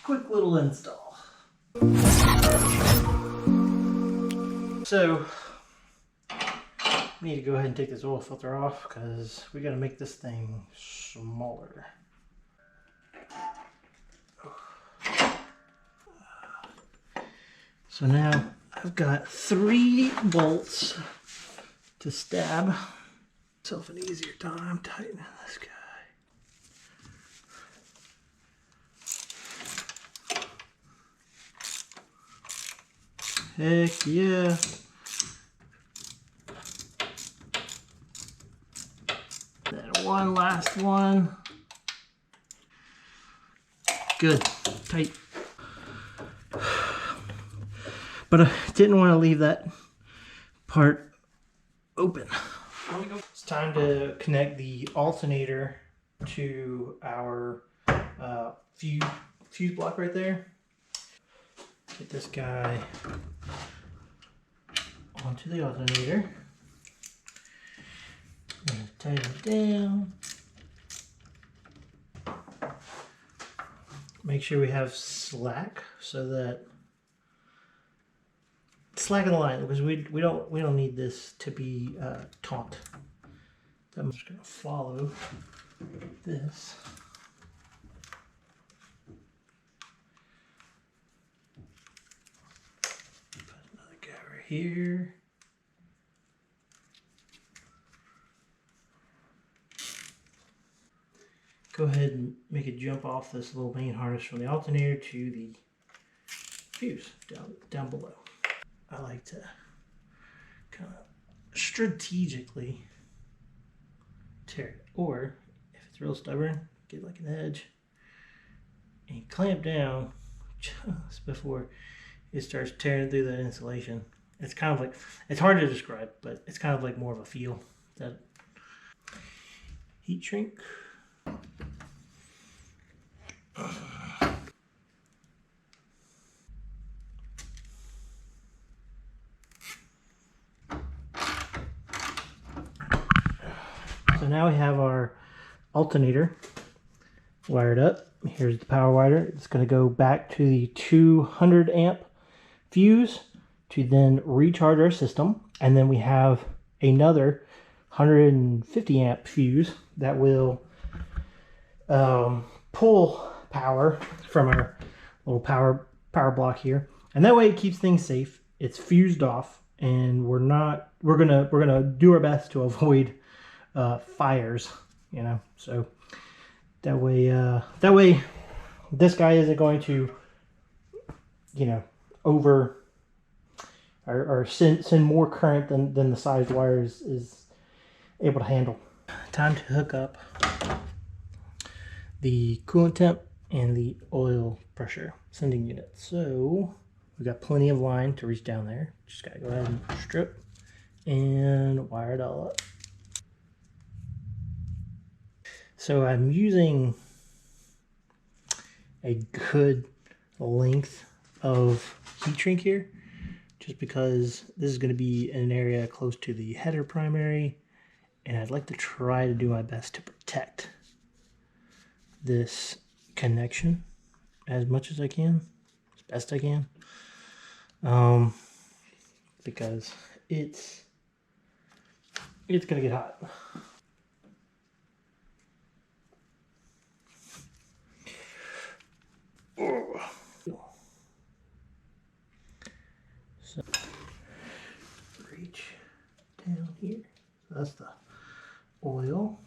quick little install. So, we need to go ahead and take this oil filter off because we got to make this thing smaller. So now I've got 3 bolts to stab. Myself an easier time tightening this guy. Heck yeah. Then one last one. Good, tight. But I didn't want to leave that part open. It's time to connect the alternator to our fuse block right there. Get this guy onto the alternator. And tighten it down. Make sure we have slack so that slack in the line, because we don't need this to be taut. So I'm just gonna follow this. Put another guy right here. Go ahead and make it jump off this little main harness from the alternator to the fuse down below. I like to kind of strategically tear it, or if it's real stubborn, get like an edge and clamp down just before it starts tearing through that insulation. It's kind of like, it's hard to describe, but it's kind of like more of a feel. That heat shrink. So now we have our alternator wired up. Here's the power wire. It's going to go back to the 200 amp fuse to then recharge our system. And then we have another 150 amp fuse that will pull power from our little power block here. And that way it keeps things safe. It's fused off, and we're gonna do our best to avoid fires, you know. So that way this guy isn't going to, you know, over or send more current than the sized wire is able to handle. Time to hook up the coolant temp and the oil pressure sending unit. So we got plenty of line to reach down there. Just gotta go ahead and strip and wire it all up. So I'm using a good length of heat shrink here, just because this is going to be in an area close to the header primary, and I'd like to try to do my best to protect this connection as much as I can, as best I can, because it's going to get hot. So reach down here. So that's the oil.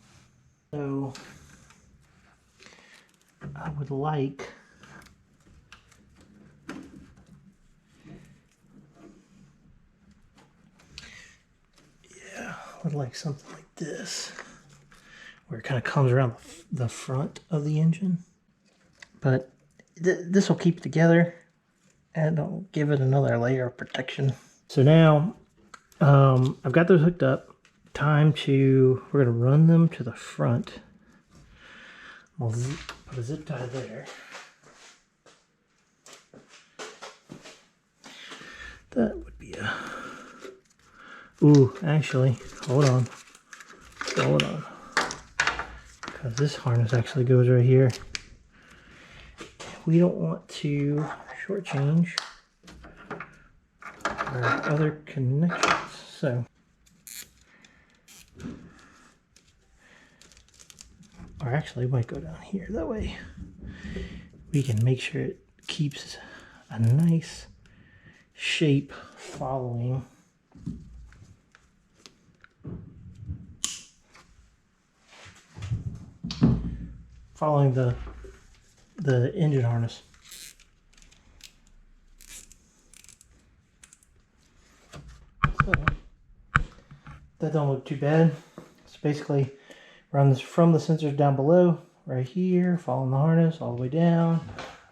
So I would like something like this, where it kind of comes around the front of the engine. But this will keep it together and I'll give it another layer of protection. So now I've got those hooked up. We're going to run them to the front. I'll put a zip tie there. That would be a... Ooh, actually, hold on. Because this harness actually goes right here. we don't want to shortchange our other connections. So, or actually, we might go down here. That way, we can make sure it keeps a nice shape following the engine harness. So that don't look too bad. So basically run this from the sensors down below, right here, following the harness all the way down,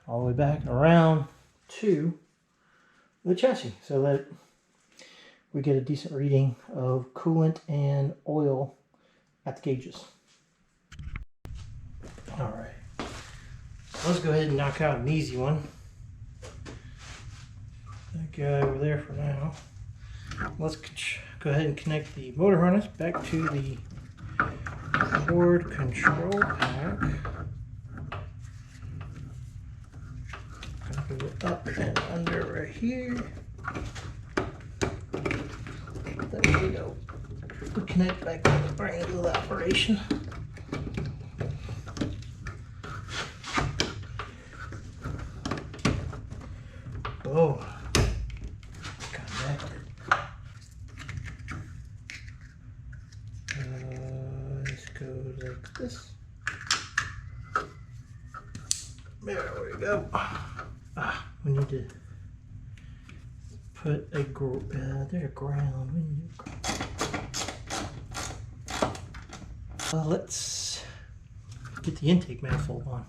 all the way back and around to the chassis, so that we get a decent reading of coolant and oil at the gauges. All right, let's go ahead and knock out an easy one. That guy over there for now. Let's go ahead and connect the motor harness back to the Ford control pack. Gonna go up and under right here. There we go. We'll connect back to the brand new operation. Oh, connected. This goes like this. There we go. We need to put a there's a ground. We need a let's get the intake manifold on.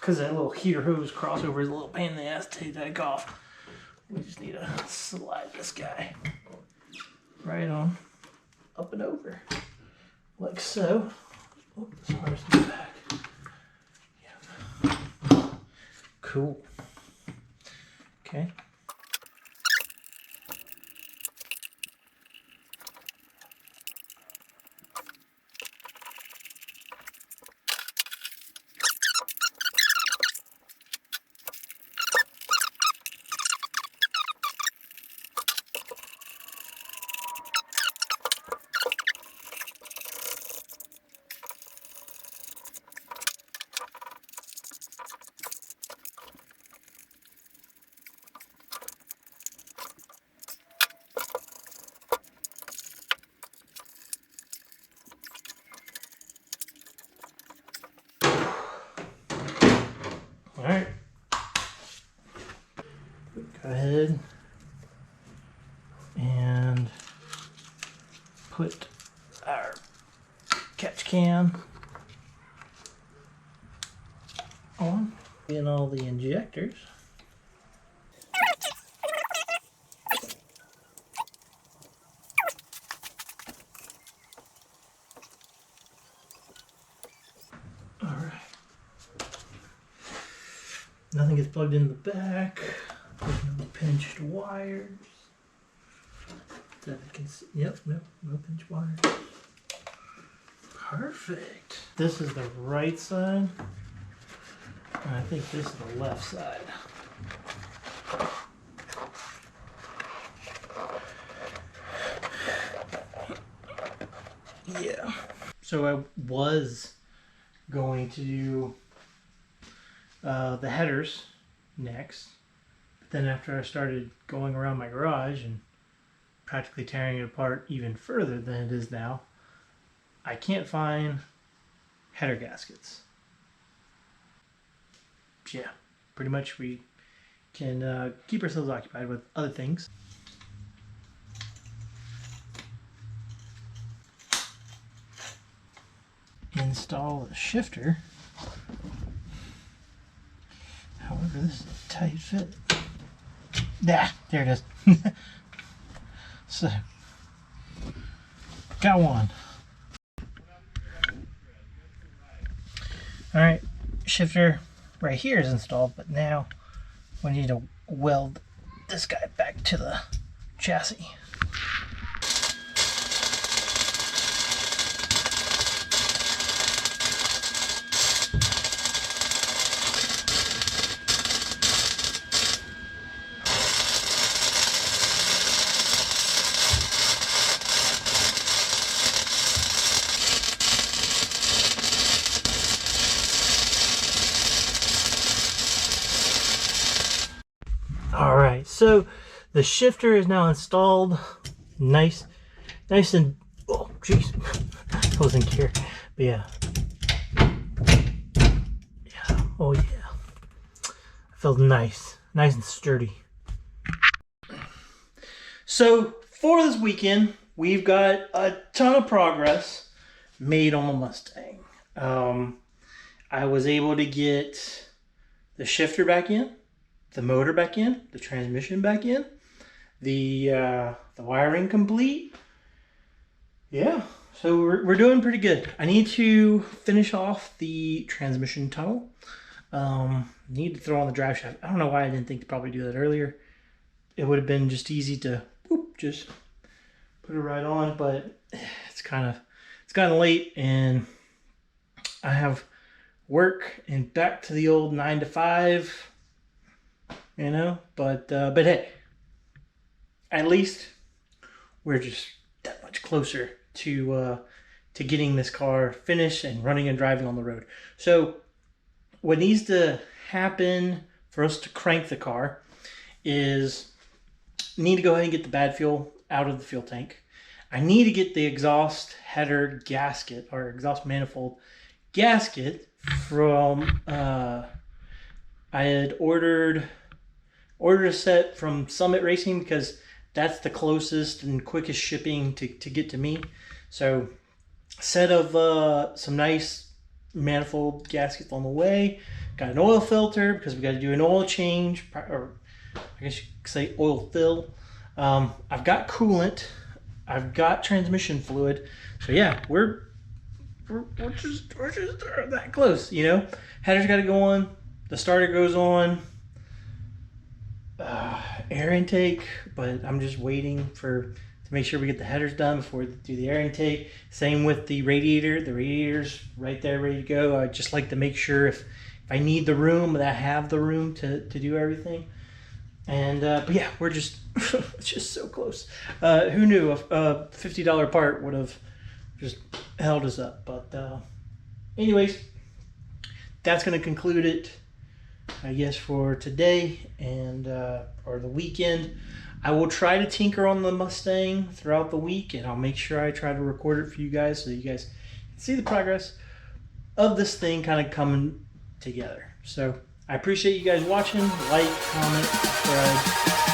Because that little heater hose crossover is a little pain in the ass to take that off. We just need to slide this guy right on up and over, like so. Oh, this harness in the back. Yeah. Cool. Okay. All right. Go ahead and put our catch can on in all the injectors. All right. Nothing gets plugged in the back. There's no pinched wires. That I can see. Yep, no pinched wires. Perfect. This is the right side. And I think this is the left side. Yeah. So I was going to do the headers next. But then after I started going around my garage and practically tearing it apart even further than it is now, I can't find header gaskets. Yeah, pretty much we can keep ourselves occupied with other things. Install the shifter. for this tight fit. Yeah, there it is. So, got one. Alright, shifter right here is installed, but now we need to weld this guy back to the chassis. Alright, so the shifter is now installed. Nice and, oh jeez, I wasn't here. But yeah, oh yeah, I felt nice and sturdy. So for this weekend, we've got a ton of progress made on the Mustang. I was able to get the shifter back in, the motor back in, the transmission back in, the wiring complete. Yeah, so we're doing pretty good. I need to finish off the transmission tunnel. Need to throw on the drive shaft. I don't know why I didn't think to probably do that earlier. It would have been just easy to just put it right on, but it's kind of late, and I have work and back to the old 9 to 5. You know, but hey, at least we're just that much closer to getting this car finished and running and driving on the road. So what needs to happen for us to crank the car is need to go ahead and get the bad fuel out of the fuel tank. I need to get the exhaust header gasket or exhaust manifold gasket from I had ordered a set from Summit Racing because that's the closest and quickest shipping to get to me. So set of some nice manifold gaskets on the way. Got an oil filter because we got to do an oil change, or I guess you could say oil fill. I've got coolant. I've got transmission fluid. So yeah, we're just that close, you know. Header's got to go on. The starter goes on. Air intake, but I'm just waiting to make sure we get the headers done before we do the air intake. Same with the radiator. The radiator's right there ready to go. I just like to make sure if I need the room, that I have the room to do everything. And but yeah, we're just just so close. Who knew a $50 part would have just held us up. But anyways, that's going to conclude it, I guess, for today and or the weekend. I will try to tinker on the Mustang throughout the week, and I'll make sure I try to record it for you guys so you guys can see the progress of this thing kind of coming together. So I appreciate you guys watching. Like, comment, subscribe.